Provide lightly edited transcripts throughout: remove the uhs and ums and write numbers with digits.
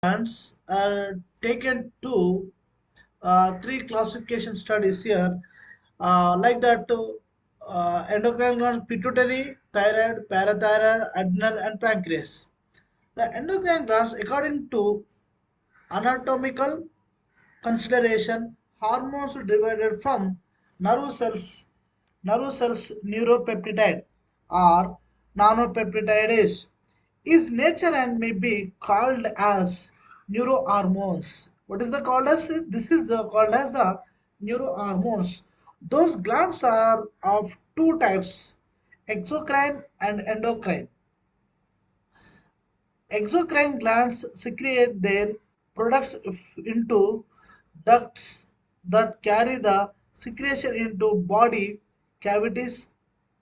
glands are taken to three classification studies here, like that endocrine glands, pituitary, thyroid, parathyroid, adrenal, and pancreas. The endocrine glands, according to anatomical consideration, hormones derived from nerve cells, neuropeptide or nanopeptides is nature and may be called as neurohormones. What is the called as? This is the called as the neurohormones. Those glands are of two types, exocrine and endocrine. Exocrine glands secrete their products into ducts that carry the secretion into body cavities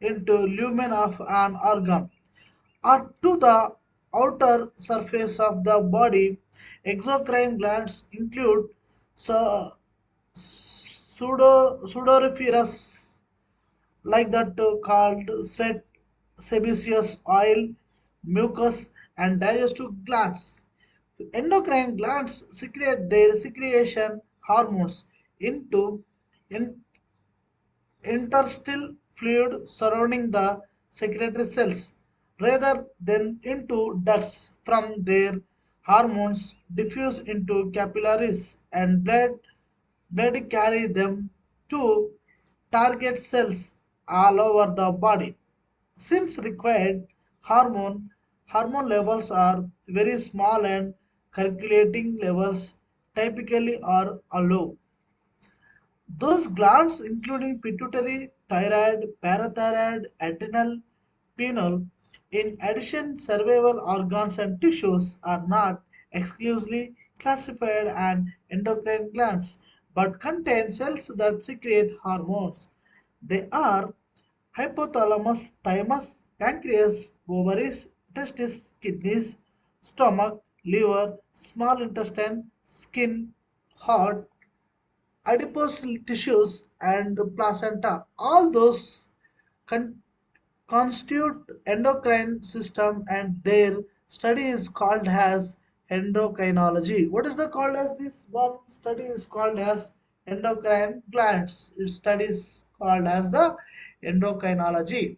into lumen of an organ or to the outer surface of the body. Exocrine glands include sudoriferous like that called sweat, sebaceous oil, mucus, and digestive glands. Endocrine glands secrete their secretion hormones into in- interstitial fluid surrounding the secretory cells rather than into ducts. From their hormones diffuse into capillaries and blood carry them to target cells all over the body. Since required hormone hormone levels are very small and circulating levels typically are low. Those glands, including pituitary, thyroid, parathyroid, adrenal, pineal, in addition, survival organs and tissues are not exclusively classified as endocrine glands, but contain cells that secrete hormones. They are hypothalamus, thymus, pancreas, ovaries, testes, kidneys, stomach, liver, small intestine, skin, heart, adipose tissues, and placenta. All those con- constitute endocrine system, and their study is called as endocrinology. What is the called as this one study is called as endocrine glands. Its study is called as the endocrinology.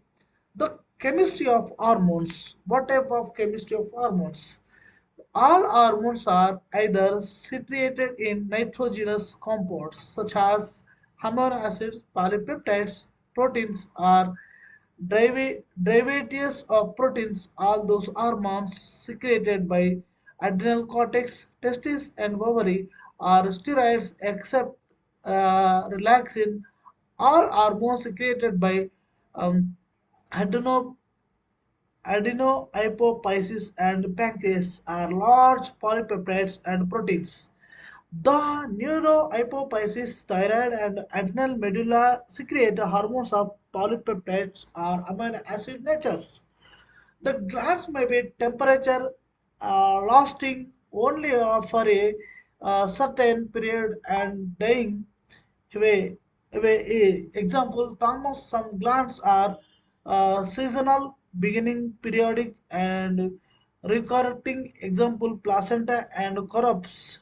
The chemistry of hormones. What type of chemistry of hormones? All hormones are either situated in nitrogenous compounds such as amino acids, polypeptides, proteins, or derivatives of proteins. All those hormones secreted by adrenal cortex, testes, and ovary are steroids except relaxin. All hormones secreted by um, adrenal adenohypophysis and pancreas are large polypeptides and proteins. The neurohypophysis, thyroid, and adrenal medulla secrete hormones of polypeptides or amino acid natures. The glands may be temperature lasting only for a certain period and dying away. Example, Thymus, some glands are seasonal, beginning periodic, and recurring. Example, placenta and corpus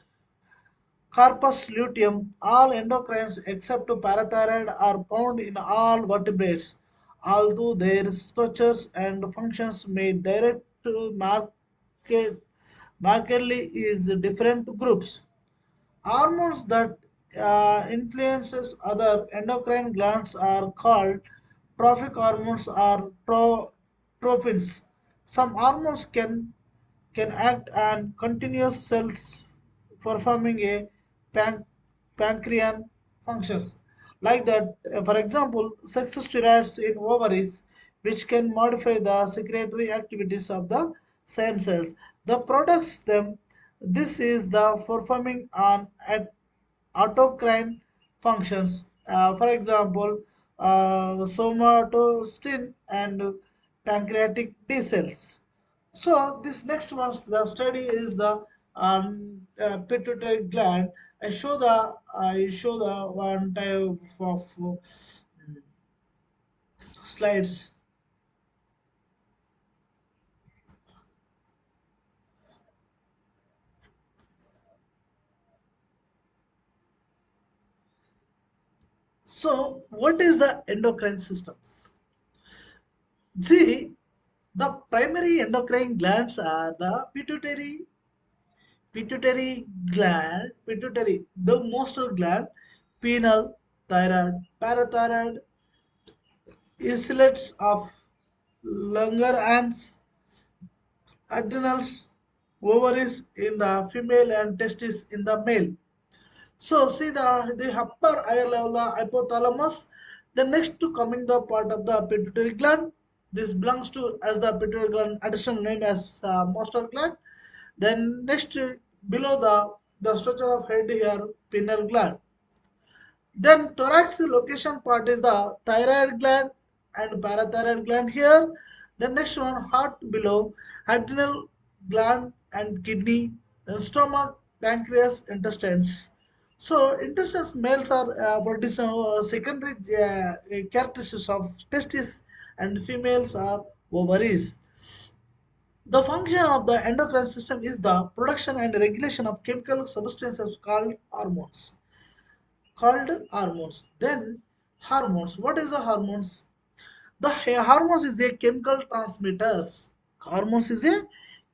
luteum. All endocrines except parathyroid are found in all vertebrates, although their structures and functions may direct market, markedly is different groups. Hormones that influences other endocrine glands are called trophic hormones or tropins. Some hormones can act on continuous cells performing a pan- pancreas functions. Like that, for example, sex steroids in ovaries, which can modify the secretory activities of the same cells. The products them this is the performing on at autocrine functions. For example, somatostatin and pancreatic T cells. So this next one, the study is the pituitary gland. I show the one type of slides. So, what is the endocrine systems? See, the primary endocrine glands are the pituitary, the master gland, pineal, thyroid, parathyroid, islets of Langerhans, adrenals, ovaries in the female and testes in the male. So see the upper higher level the hypothalamus. The next to coming the part of the pituitary gland. This belongs to as the pituitary gland additional name as master gland. Then next below the structure of head here pineal gland. Then thorax location part is the thyroid gland and parathyroid gland here. The next one heart below adrenal gland and kidney, then stomach, pancreas, intestines. So intestines males are producing secondary characteristics of testes and females are ovaries. The function of the endocrine system is the production and regulation of chemical substances called hormones. Then hormones. What is the hormones? The hormones is a chemical transmitters. Hormones is a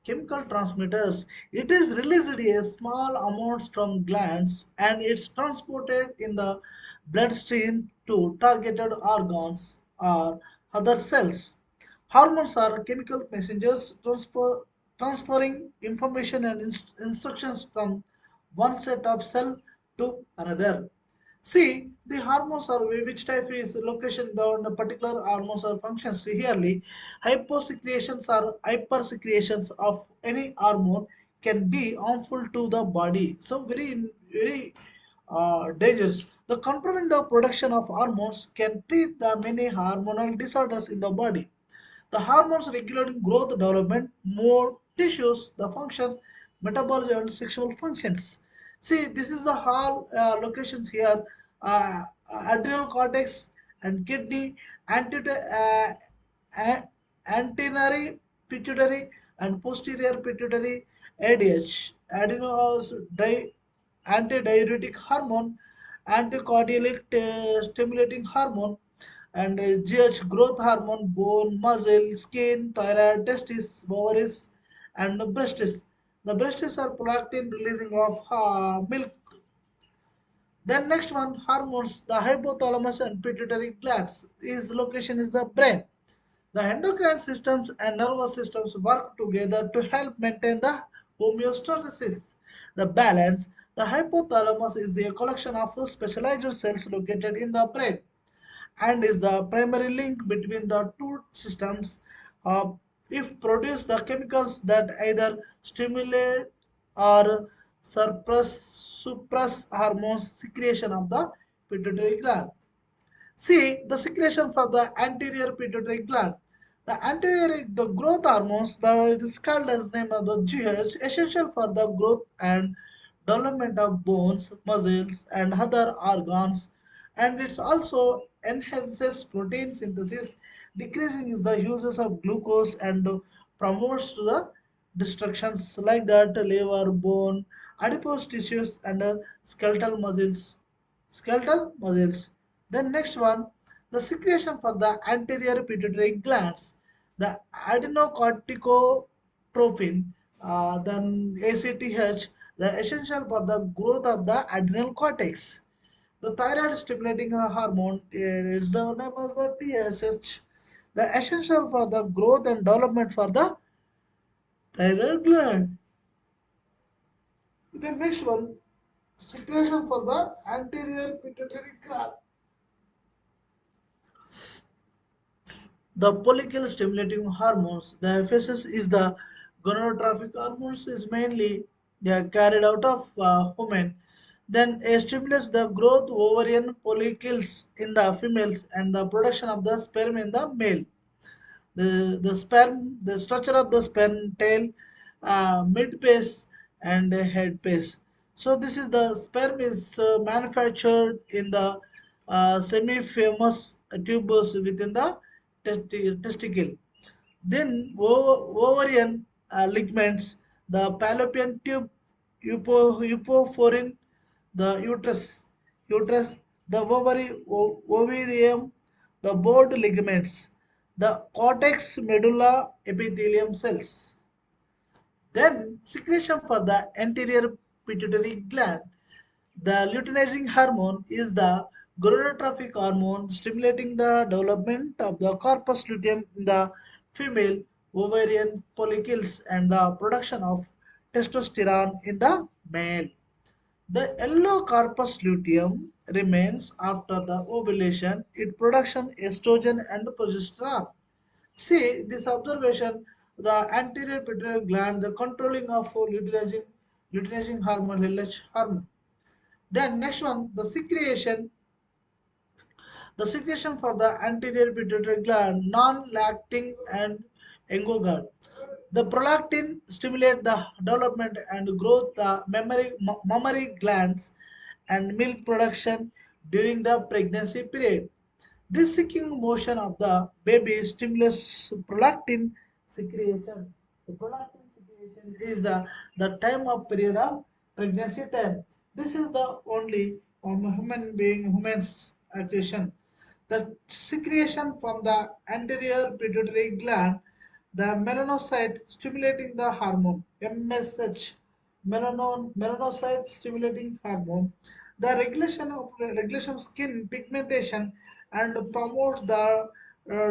chemical transmitters. It is released a small amounts from glands and it's transported in the bloodstream to targeted organs or other cells. Hormones are chemical messengers transferring information and instructions from one set of cell to another. See, the hormones are which type is location the particular hormones or functions herely. Hyposecretions or hypersecretions of any hormone can be harmful to the body. So very dangerous. The controlling the production of hormones can treat the many hormonal disorders in the body. The hormones regulating growth, development, mood, tissues, the functions, metabolism, and sexual functions. See, this is the whole locations here: adrenal cortex and kidney, a- antenary pituitary and posterior pituitary, ADH, adenos antidiuretic hormone, anticardiac stimulating hormone, and GH growth hormone, bone, muscle, skin, thyroid, testes, ovaries, and breasts. The breasts are prolactin releasing of milk. Then next one, hormones, the hypothalamus and pituitary glands. Its location is the brain. The endocrine systems and nervous systems work together to help maintain the homeostasis, the balance. The hypothalamus is the collection of specialized cells located in the brain and is the primary link between the two systems. Uh, if produce the chemicals that either stimulate or suppress hormones secretion of the pituitary gland. See the secretion from the anterior pituitary gland. The anterior, the growth hormones, that is called as name of the GH, essential for the growth and development of bones, muscles, and other organs, and it also enhances protein synthesis, decreasing is the uses of glucose and promotes to the destructions like that liver, bone, adipose tissues, and skeletal muscles. Skeletal muscles. Then next one, the secretion for the anterior pituitary glands, the adenocorticotropin, then ACTH, the essential for the growth of the adrenal cortex. The thyroid stimulating hormone is the name of the TSH, the essential for the growth and development for the thyroid gland. The next one, secretion for the anterior pituitary gland. The follicle stimulating hormones, the FSS is the gonadotrophic hormones is mainly they are carried out of women. Then it stimulates the growth ovarian follicles in the females and the production of the sperm in the male. The sperm, the structure of the sperm tail, mid pace and head pace. So this is the sperm is manufactured in the semi-famous tubes within the testicle. Then ovarian ligaments, the fallopian tube, euphorine, the uterus, the ovarium, the board ligaments, the cortex medulla epithelium cells. Then secretion for the anterior pituitary gland. The luteinizing hormone is the gonadotrophic hormone stimulating the development of the corpus luteum in the female ovarian follicles and the production of testosterone in the male. The yellow corpus luteum remains after the ovulation. It production estrogen and progesterone. See this observation, the anterior pituitary gland, the controlling of luteinizing hormone, LH hormone. Then next one, the secretion for the anterior pituitary gland, non-lacting and endocrine. The prolactin stimulate the development and growth the mammary glands and milk production during the pregnancy period. This sucking motion of the baby stimulates prolactin secretion. The prolactin secretion is the time of period of pregnancy time. This is the only human's activation. The secretion from the anterior pituitary gland, the melanocyte stimulating the hormone MSH, melanocyte stimulating hormone, the regulation of skin pigmentation and promotes the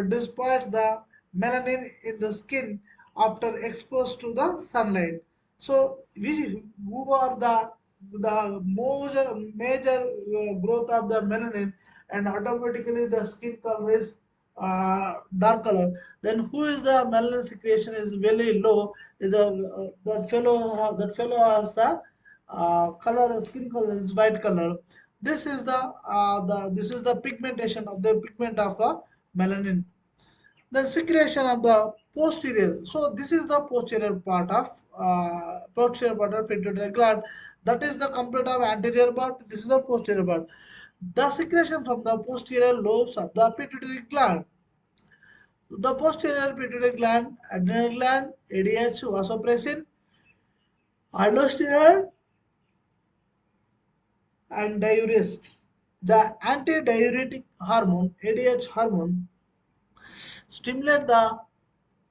despite the melanin in the skin after exposed to the sunlight. So we who are the major growth of the melanin, and automatically the skin color is dark color. Then who is the melanin secretion is very low, is the that fellow has the color, skin color is white color. This is the pigmentation of the pigment of melanin. Then secretion of the posterior. So this is the posterior part of pituitary gland. That is the complete of anterior part. This is the posterior part. The secretion from the posterior lobes of the pituitary gland. The posterior pituitary gland, adrenal gland, ADH, vasopressin, aldosterone, and diuresis. The antidiuretic hormone, ADH hormone, stimulate the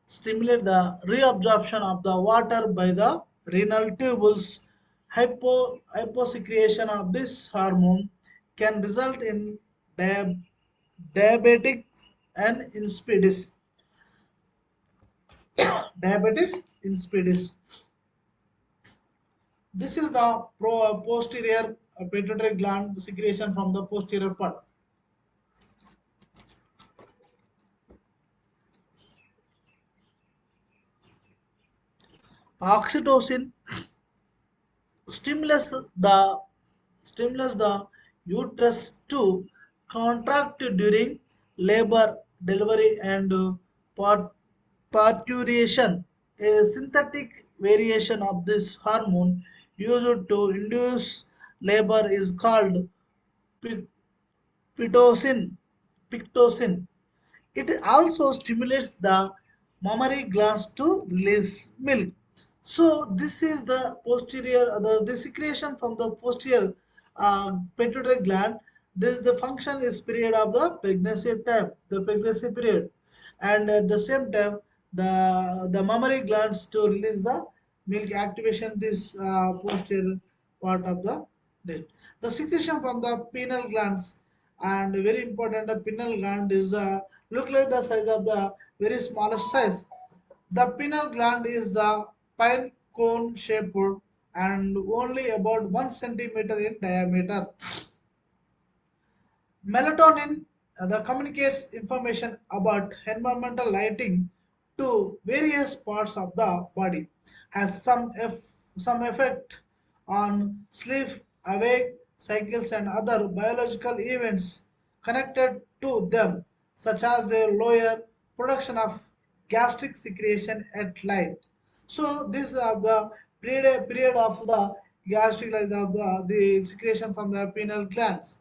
stimulate the reabsorption of the water by the renal tubules. Hyposecretion of this hormone can result in diab- diabetes and diabetes insipidus. This is the posterior pituitary gland secretion from the posterior part. Oxytocin stimulates the stimulates the uterus to contract during labor, delivery, and parturition. A synthetic variation of this hormone used to induce labor is called pi- pitocin. Pictocin. It also stimulates the mammary glands to release milk. So this is the posterior, the secretion from the posterior pituitary gland. This the function is period of the pregnancy time, the pregnancy period, and at the same time the mammary glands to release the milk activation. This posterior part of the diet. The secretion from the pineal glands, and very important, the pineal gland is look like the size of the very smallest size. The pineal gland is the pine cone shaped and only about 1 centimeter in diameter. Melatonin communicates information about environmental lighting to various parts of the body, has some effect on sleep, awake cycles, and other biological events connected to them, such as a lower production of gastric secretion at night. So this the period of the gastric, like the secretion from the pineal glands.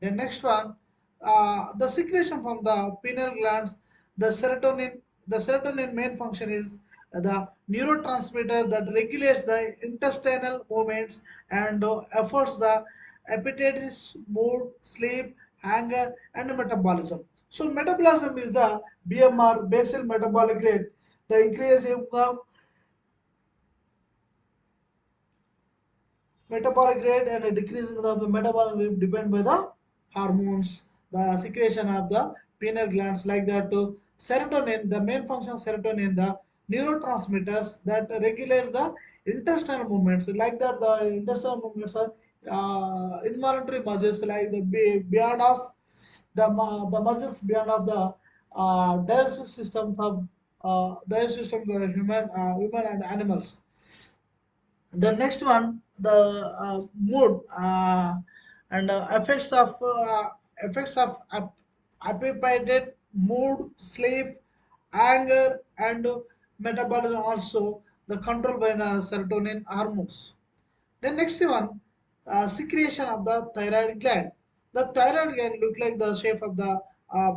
The next one, the secretion from the pineal glands, the serotonin. The serotonin main function is the neurotransmitter that regulates the intestinal movements and affords the appetite, mood, sleep, hunger, and metabolism. So metabolism is the BMR, basal metabolic rate, the increase in metabolic rate and a decrease in the metabolic rate depend by the hormones, the secretion of the pineal glands like that. Serotonin, the main function of serotonin, the neurotransmitters that regulate the intestinal movements. Like that, the intestinal movements are involuntary muscles like the beyond of the muscles beyond of the digestive system of digestive system, the human and animals. The next one, the mood and effects of appetite, mood, sleep, anger, and metabolism, also the control by the serotonin hormones. The next one, secretion of the thyroid gland. The thyroid gland look like the shape of the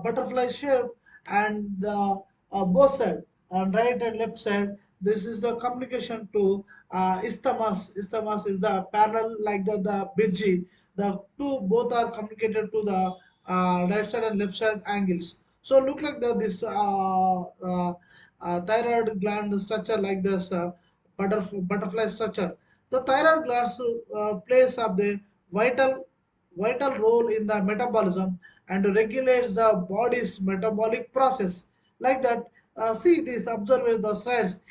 butterfly shape, and the both side, on right and left side. This is the communication to isthmus. Isthmus is the parallel like the bridge. The two both are communicated to the right side and left side angles. So look like this thyroid gland structure like this butterfly structure. The thyroid glands plays of the vital vital role in the metabolism and regulates the body's metabolic process. Like that, see this. Observe the slides.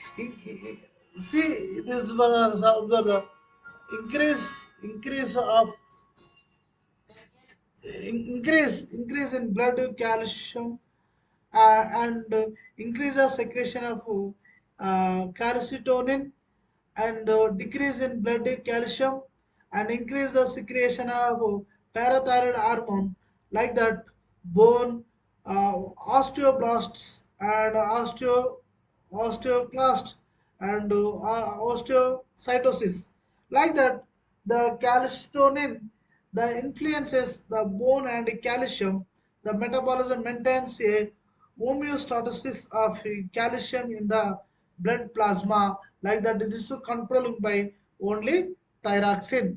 See this one. Observe the increase of increase in blood calcium and increase the secretion of calcitonin and decrease in blood calcium and increase the secretion of parathyroid hormone like that bone osteoblasts and osteoclast and osteocytosis like that. The calcitonin the influences the bone and calcium. The metabolism maintains a homeostasis of calcium in the blood plasma like that. This is controlling by only thyroxine.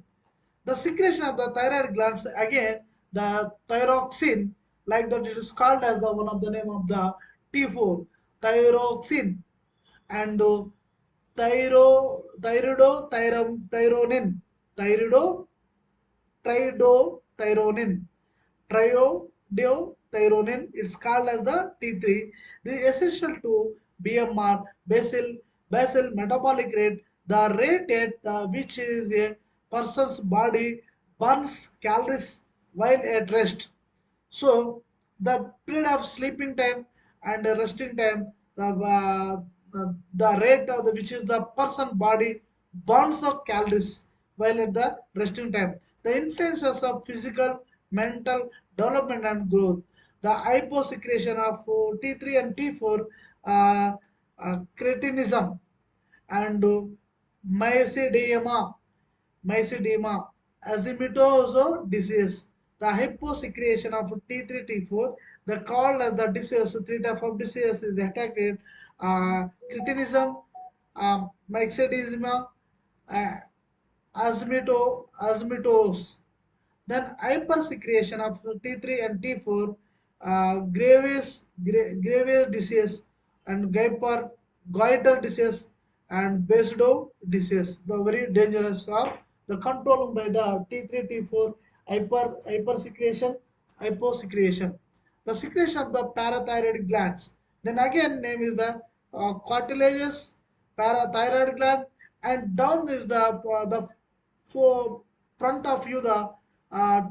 The secretion of the thyroid glands again, the thyroxine like that, it is called as the one of the name of the T4 thyroxine and thyronin thyrodo tridothyronin. Triodothyronin, it's called as the T3. The essential to BMR, basal metabolic rate, the rate at which is a person's body burns calories while at rest. So the period of sleeping time and the resting time, the rate of the which is the person body burns of calories while at the resting time. The influences of physical, mental development and growth. The hyposecretion of T3 and T4, cretinism and mycedema, Hashimoto's disease. The hyposecretion of T3, T4, the called as the disease, three type of disease is attacked, cretinism, myxedema, uh, Hashimoto's. Then hypersecretion of T3 and T4, Graves disease and goiter disease and Basedow disease. The very dangerous of the control by the T3 T4 hypersecretion, hyposecretion. The secretion of the parathyroid glands. Then again name is the cartilaginous parathyroid gland, and down is the for front of you the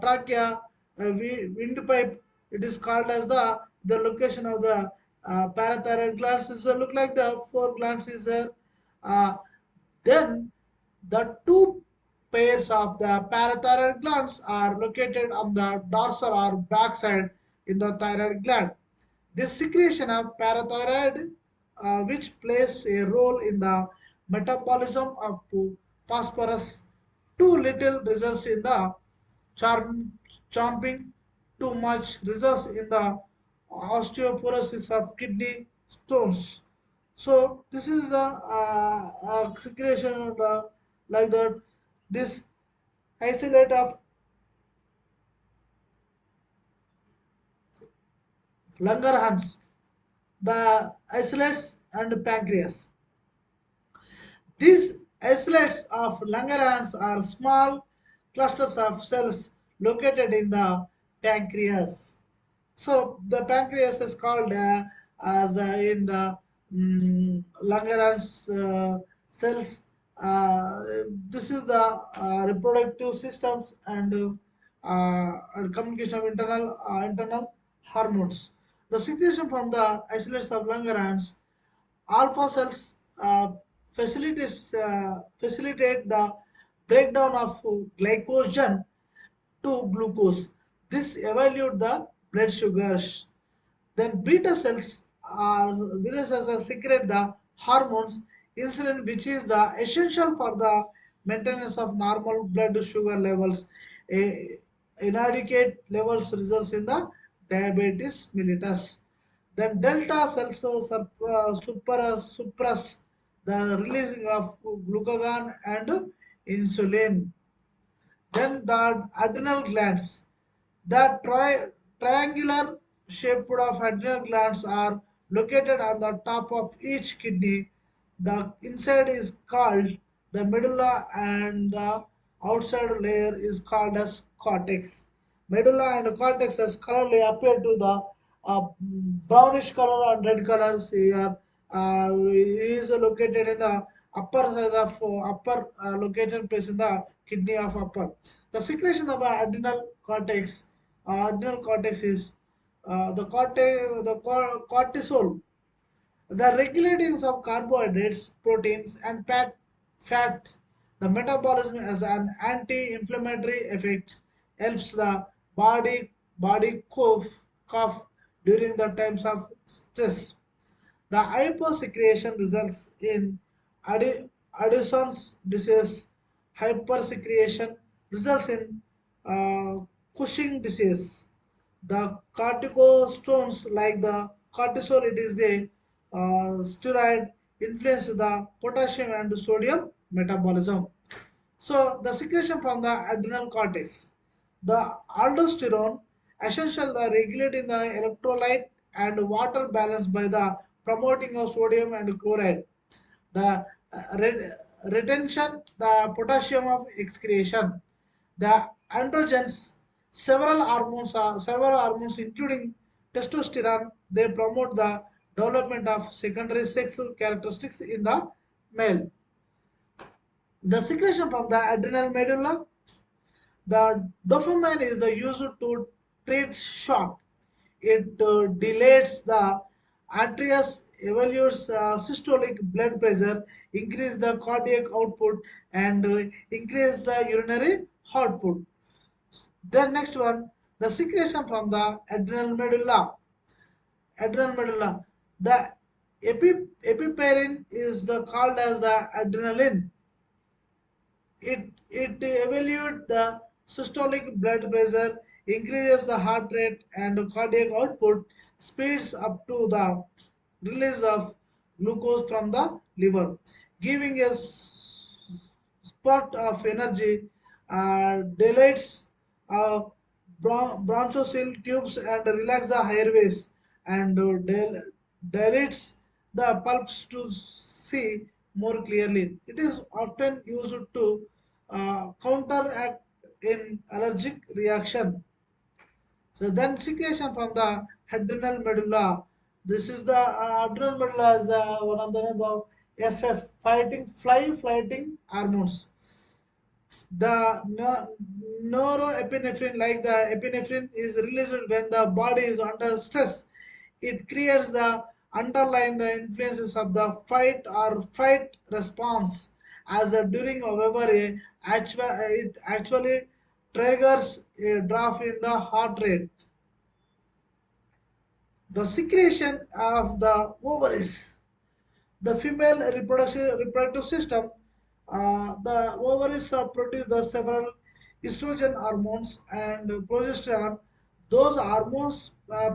trachea, windpipe. It is called as the location of the parathyroid glands. Is look like the four glands is there. Uh, then the two pairs of the parathyroid glands are located on the dorsal or backside in the thyroid gland. This secretion of parathyroid, which plays a role in the metabolism of phosphorus, too little results in the charm, chomping, too much results in the osteoporosis of kidney stones. So this is the secretion of the like that. This isolate of Langerhans, the isolates and pancreas. These isolates of Langerhans are small clusters of cells located in the pancreas. So the pancreas is called as in the Langerhans cells. This is the reproductive systems and communication of internal hormones. The secretion from the isolates of Langerhans alpha cells facilitate the breakdown of glycogen to glucose. This evaluate the blood sugars. Then beta cells are secrete the hormones insulin, which is the essential for the maintenance of normal blood sugar levels. A, inadequate levels results in the diabetes mellitus. Then delta cells suppress the releasing of glucagon and insulin. Then the adrenal glands. The triangular shaped of adrenal glands are located on the top of each kidney. The inside is called the medulla and the outside layer is called as cortex. Medulla and cortex as colorly appear to the brownish color and red colors here. Is located in the upper side of upper located place in the kidney of upper. The secretion of adrenal cortex is cortisol, the regulatings of carbohydrates, proteins, and fat. The metabolism as an anti-inflammatory effect helps the body cough during the times of stress. The hyposecretion results in Addison's disease. Hypersecretion results in Cushing disease. The corticostones like the cortisol, it is a steroid, influence the potassium and sodium metabolism. So the secretion from the adrenal cortex, the aldosterone, essential the regulating the electrolyte and water balance by the promoting of sodium and chloride. The retention, the potassium of excretion, the androgens, several hormones including testosterone, they promote the development of secondary sex characteristics in the male. The secretion from the adrenal medulla, the dopamine is used to treat shock. It delays the arterials, evaluates systolic blood pressure, increase the cardiac output, and increase the urinary output. Then next one, the secretion from the adrenal medulla. Adrenal medulla. The epiperine is the called as the adrenaline. It evaluates the systolic blood pressure, increases the heart rate and cardiac output, speeds up to the release of glucose from the liver, giving a spurt of energy, dilates uh, bronchoceal tubes and relax the airways, and dilates the pulps to see more clearly. It is often used to counteract in allergic reaction. So then secretion from the adrenal medulla. This is the adrenal medulla is one of the name of FF, fighting fly fighting hormones. The neuroepinephrine, like the epinephrine, is released when the body is under stress. It creates the underlying the influences of the fight or fight response. As during, however, it actually triggers a drop in the heart rate. The secretion of the ovaries, the female reproductive system, the ovaries produce the several estrogen hormones and progesterone. Those hormones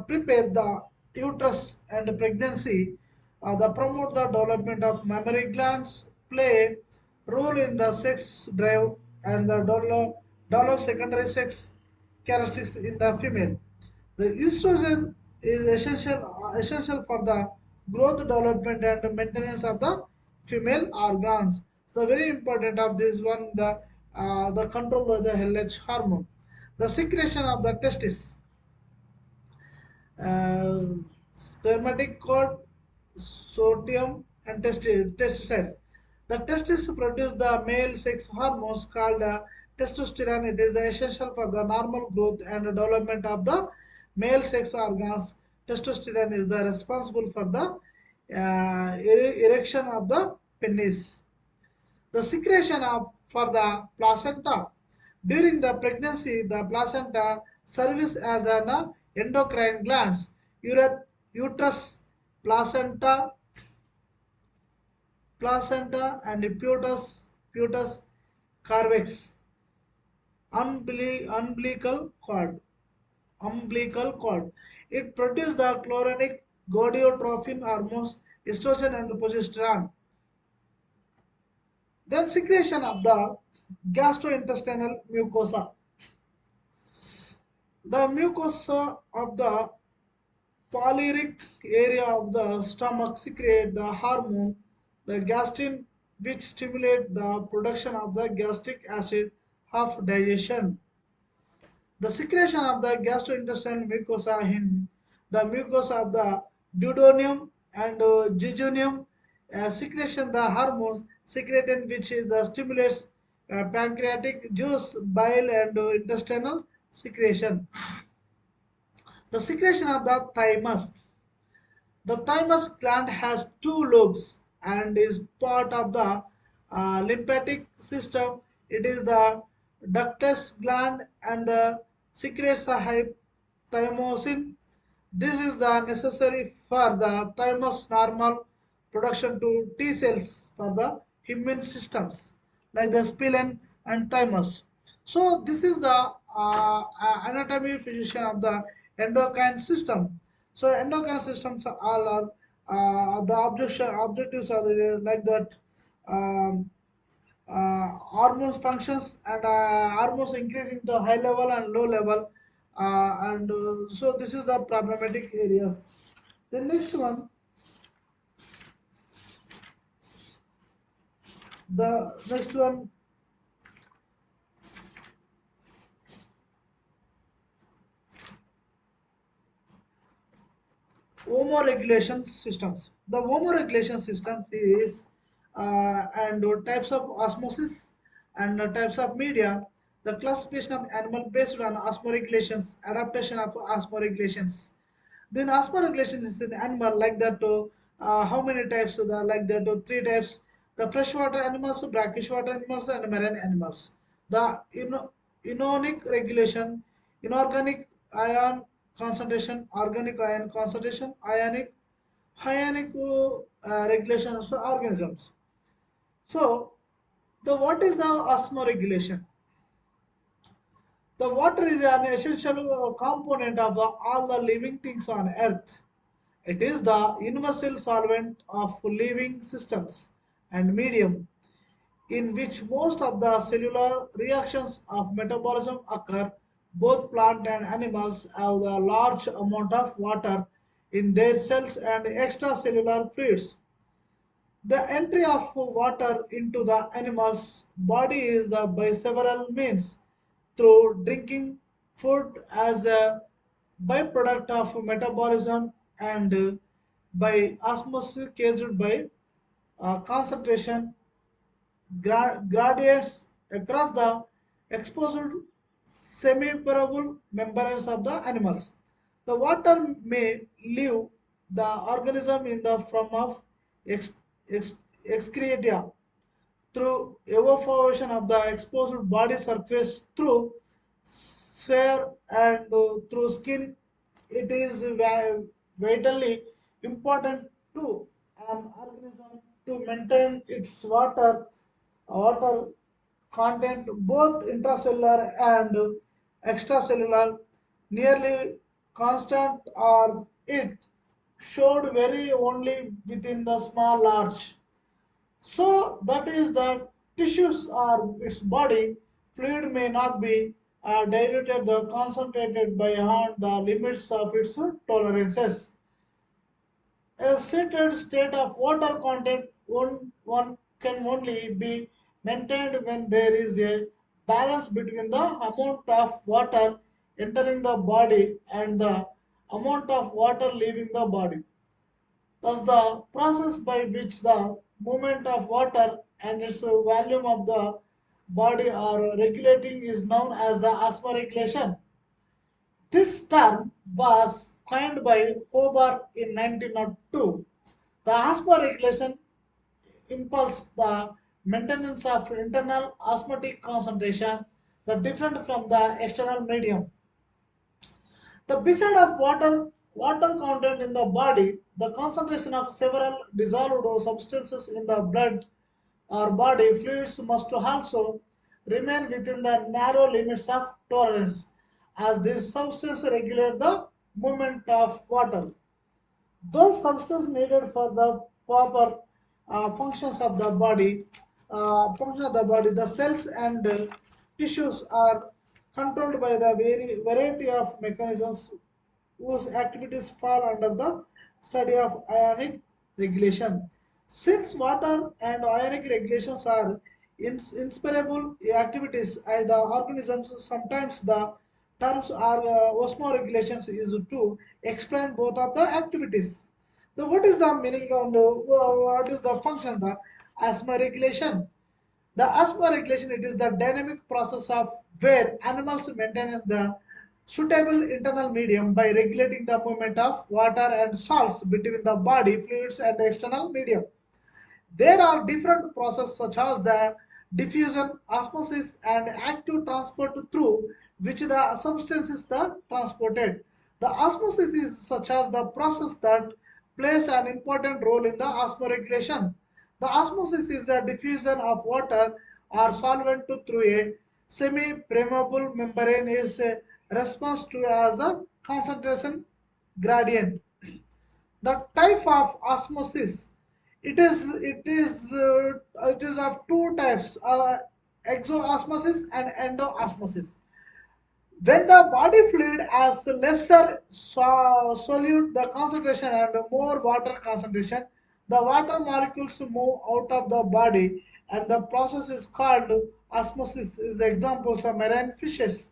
prepare the uterus and pregnancy. They promote the development of mammary glands, play role in the sex drive, and the develop secondary sex characteristics in the female. The estrogen is essential for the growth, development, and maintenance of the female organs. So very important of this one, the control of the LH hormone, the secretion of the testis, uh, spermatic cord, sodium, and testicides. The testis produce the male sex hormones called testosterone. It is essential for the normal growth and development of the male sex organs. Testosterone is the responsible for the erection of the penis. The secretion of for the placenta. During the pregnancy, the placenta serves as an endocrine glands, uterus, placenta, and putus cervix, umbilical cord. It produces the chloronic gonadotropin hormones, estrogen and progesterone. Then secretion of the gastrointestinal mucosa. The mucosa of the pyloric area of the stomach secrete the hormone, the gastrin, which stimulate the production of the gastric acid of digestion. The secretion of the gastrointestinal mucosa in the mucosa of the duodenum and jejunum secretion the hormones secretin which is the stimulates pancreatic juice, bile and intestinal secretion. The secretion of the thymus. The thymus gland has two lobes and is part of the lymphatic system. It is the ductus gland and the secretes the thymosin. This is the necessary for the thymus normal production to T cells for the immune systems like the spleen and thymus. So this is the anatomy physician of the endocrine system. So endocrine systems are all are the objectives are like that hormones functions and hormones increasing to high level and low level and so this is the problematic area. The next one, the next one, homoregulation systems. The homoregulation system is and types of osmosis and types of media. The classification of animal based on osmoregulations, adaptation of osmoregulations. Then osmoregulation is in animal like that. How many types? Like that, three types. The freshwater animals, brackish water animals, and marine animals. The ionic regulation, inorganic ion concentration, organic ion concentration, ionic regulation of organisms. So, the what is the osmoregulation? The water is an essential component of all the living things on earth. It is the universal solvent of living systems and medium in which most of the cellular reactions of metabolism occur. Both plant and animals have a large amount of water in their cells and extracellular fluids. The entry of water into the animal's body is by several means through drinking, food as a byproduct of metabolism, and by osmosis caused by concentration gradients across the exposed semi-permeable membranes of the animals. The water may leave the organism in the form of ex- ex- excreta through evaporation of the exposed body surface through sphere and through skin. It is vitally important to an organism to maintain its water content both intracellular and extracellular nearly constant or it showed very only within the small large. So that is that tissues or its body fluid may not be diluted the concentrated beyond the limits of its tolerances. A certain state of water content one can only be maintained when there is a balance between the amount of water entering the body and the amount of water leaving the body. Thus, the process by which the movement of water and its volume of the body are regulating is known as the asthma regulation. This term was coined by Hobart in 1902. The asthma regulation impulse the maintenance of internal osmotic concentration that different from the external medium. The beside of water content in the body, the concentration of several dissolved substances in the blood or body fluids must also remain within the narrow limits of tolerance, as these substances regulate the movement of water. Those substances needed for the proper function of the body, the cells and tissues are controlled by the variety of mechanisms whose activities fall under the study of ionic regulation. Since water and ionic regulations are inseparable activities, the organisms sometimes the terms are osmoregulations is to explain both of the activities. The what is the meaning of the what is the function the asthma regulation? The asthma regulation it is the dynamic process of where animals maintain the suitable internal medium by regulating the movement of water and salts between the body fluids and the external medium. There are different processes such as the diffusion, osmosis, and active transport through which the substance is the transported. The osmosis is such as the process that plays an important role in the osmoregulation. The osmosis is the diffusion of water or solvent through a semi-permeable membrane is a response to as a concentration gradient. The type of osmosis it is of two types, exoosmosis and endoosmosis. When the body fluid has lesser solute the concentration and more water concentration, the water molecules move out of the body and the process is called osmosis. Is the examples of marine fishes.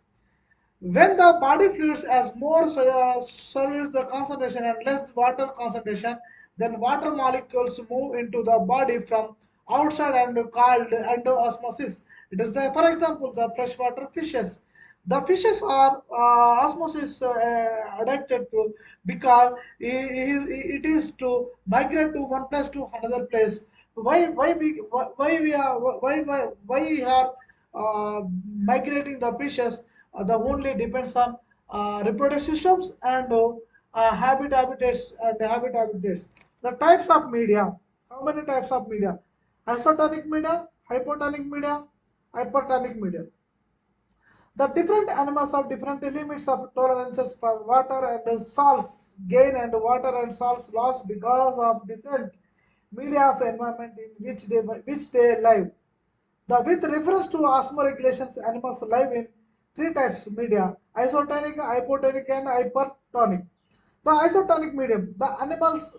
When the body fluids has more solutes the concentration and less water concentration, then water molecules move into the body from outside and called endosmosis. It is, for example, the freshwater fishes. The fishes are osmosis adapted to because it is to migrate to one place to another place. Why we are migrating the fishes? The only depends on reproductive systems and habitats. The types of media. How many types of media? Isotonic media, hypotonic media, hypertonic media. The different animals have different limits of tolerances for water and salts gain and water and salts loss because of different media of environment in which they live. With reference to asthma regulations, animals live in three types media: isotonic, hypotonic, and hypertonic. The isotonic medium, the animals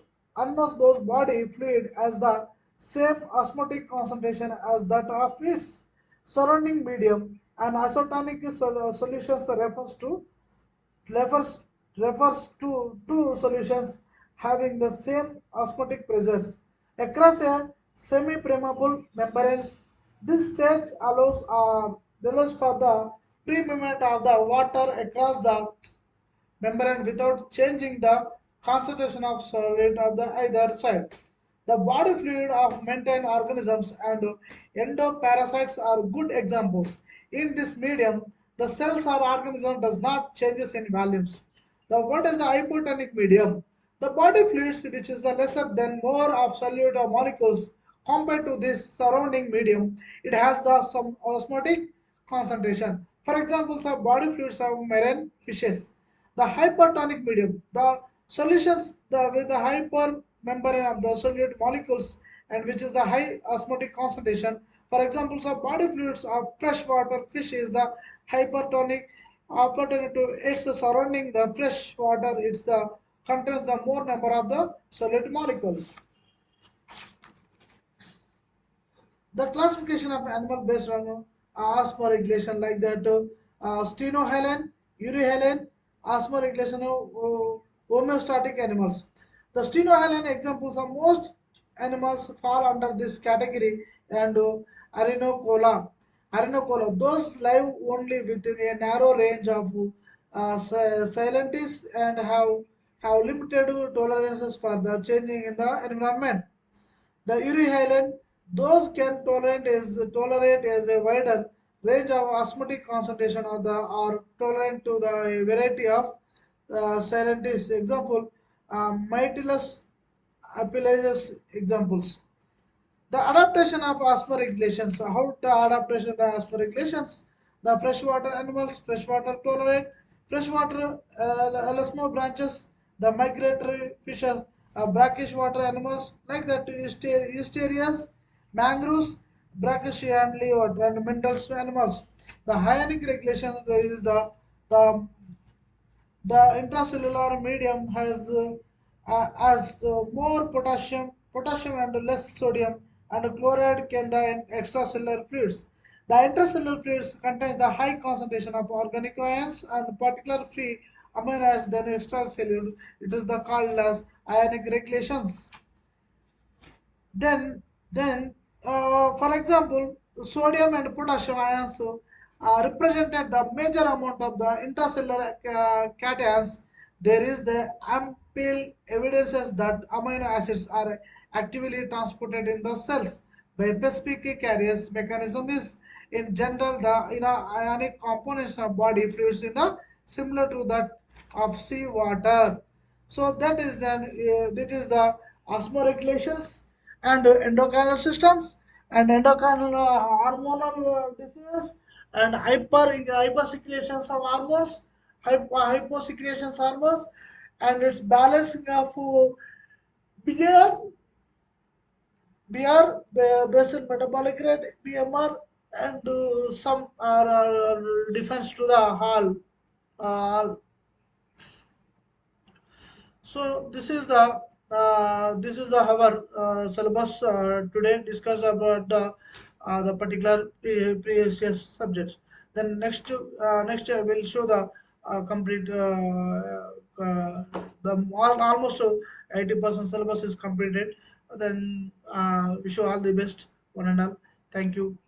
those body fluid has the same osmotic concentration as that of its surrounding medium, and isotonic solutions refers refers to two solutions having the same osmotic pressures across a semi-permeable membrane. This state allows for the free movement of the water across the membrane without changing the concentration of solid of the either side. The body fluid of maintained organisms and endoparasites are good examples. In this medium, the cells or organism does not changes in volumes. What is the hypotonic medium? The body fluids, which is a lesser than more of solute or molecules compared to this surrounding medium, it has the some osmotic concentration. For example, some body fluids of marine fishes. The hypertonic medium, the solutions with the hyper membrane of the solute molecules and which is the high osmotic concentration. For examples of body fluids of freshwater fish is the hypertonic. Hypertonic to its surrounding the fresh water. It's the contains the more number of the solid molecules. The classification of animal based on asthma regulation like that stenohalen, urihalen, asthma regulation of homeostatic animals. The stenohalen examples of most animals fall under this category and arenocola. Arenocola, those live only within a narrow range of silentists and have limited tolerances for the changing in the environment. The Uri Highland, those can tolerate as a wider range of osmotic concentration of the or tolerant to the variety of silentists. Example, Mytilus apelasis examples. The adaptation of asthma regulations. So how the adaptation of the asthma regulations? The freshwater animals, freshwater tolerate, freshwater elasmo branches, the migratory fishes, brackish water animals like that eusterias, mangroves, brackish and leeward and minerals animals. The ionic regulation is the the intracellular medium has more potassium and less sodium, and chloride can the extracellular fluids. The intracellular fluids contain the high concentration of organic ions and particular free amino acids than extracellular. It is the called as ionic regulations. Then, for example, sodium and potassium ions represented the major amount of the intracellular cations. There is the ample evidences that amino acids are actively transported in the cells by specific carriers mechanism is in general the ionic components of body fluids in the similar to that of sea water. So that is the osmoregulations and endocrine systems and endocrine hormonal diseases and hypersecretions of hormones, hyposecretions hormones, and its balancing of beer, basal metabolic rate BMR, and some are defense to the hall. Uh, So this is the our syllabus today discuss about the particular previous subjects. Then next we'll show the complete the almost 80% syllabus is completed. Then wish you all the best one and all. Thank you.